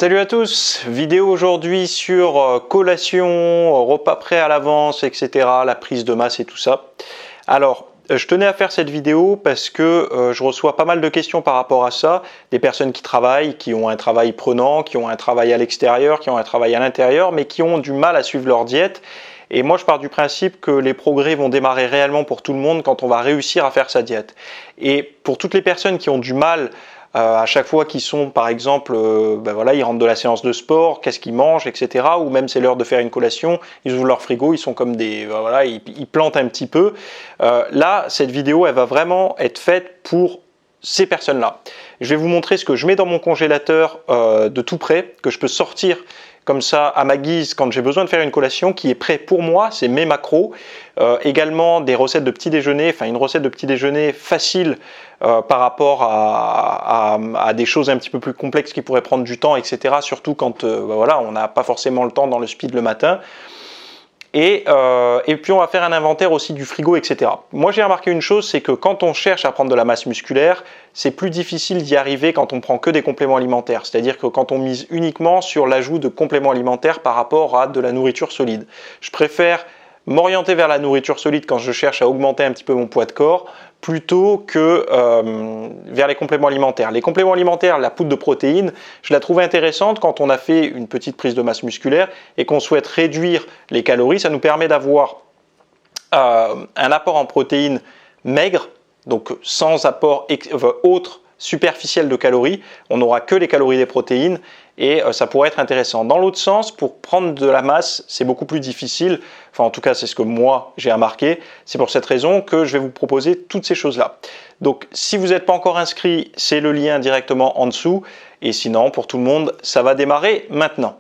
Salut à tous, vidéo aujourd'hui sur collation, repas prêt à l'avance, etc. La prise de masse et tout ça. Alors, je tenais à faire cette vidéo parce que je reçois pas mal de questions par rapport à ça. Des personnes qui travaillent, qui ont un travail prenant, qui ont un travail à l'extérieur, qui ont un travail à l'intérieur, mais qui ont du mal à suivre leur diète. Et moi, je pars du principe que les progrès vont démarrer réellement pour tout le monde quand on va réussir à faire sa diète. Et pour toutes les personnes qui ont du mal à chaque fois qu'ils sont, par exemple, ils rentrent de la séance de sport, qu'est-ce qu'ils mangent, etc. Ou même c'est l'heure de faire une collation, ils ouvrent leur frigo, ils sont comme des, ils plantent un petit peu. Là, cette vidéo, elle va vraiment être faite pour ces personnes-là. Je vais vous montrer ce que je mets dans mon congélateur de tout près, que je peux sortir comme ça à ma guise quand j'ai besoin de faire une collation, qui est prêt pour moi, c'est mes macros. Également des recettes de petit déjeuner, une recette de petit déjeuner facile par rapport à des choses un petit peu plus complexes qui pourraient prendre du temps, etc. Surtout quand on n'a pas forcément le temps dans le speed le matin. Et puis on va faire un inventaire aussi du frigo, etc. Moi j'ai remarqué une chose, c'est que quand on cherche à prendre de la masse musculaire, c'est plus difficile d'y arriver quand on prend que des compléments alimentaires. C'est-à-dire que quand on mise uniquement sur l'ajout de compléments alimentaires par rapport à de la nourriture solide. Je préfère m'orienter vers la nourriture solide quand je cherche à augmenter un petit peu mon poids de corps, plutôt que vers les compléments alimentaires. Les compléments alimentaires, la poudre de protéines, je la trouvais intéressante quand on a fait une petite prise de masse musculaire et qu'on souhaite réduire les calories. Ça nous permet d'avoir un apport en protéines maigre, donc sans apport autre superficiel de calories. On n'aura que les calories des protéines et ça pourrait être intéressant. Dans l'autre sens, pour prendre de la masse, c'est beaucoup plus difficile. Enfin, en tout cas, c'est ce que moi, j'ai remarqué. C'est pour cette raison que je vais vous proposer toutes ces choses-là. Donc, si vous n'êtes pas encore inscrit, c'est le lien directement en dessous. Et sinon, pour tout le monde, ça va démarrer maintenant.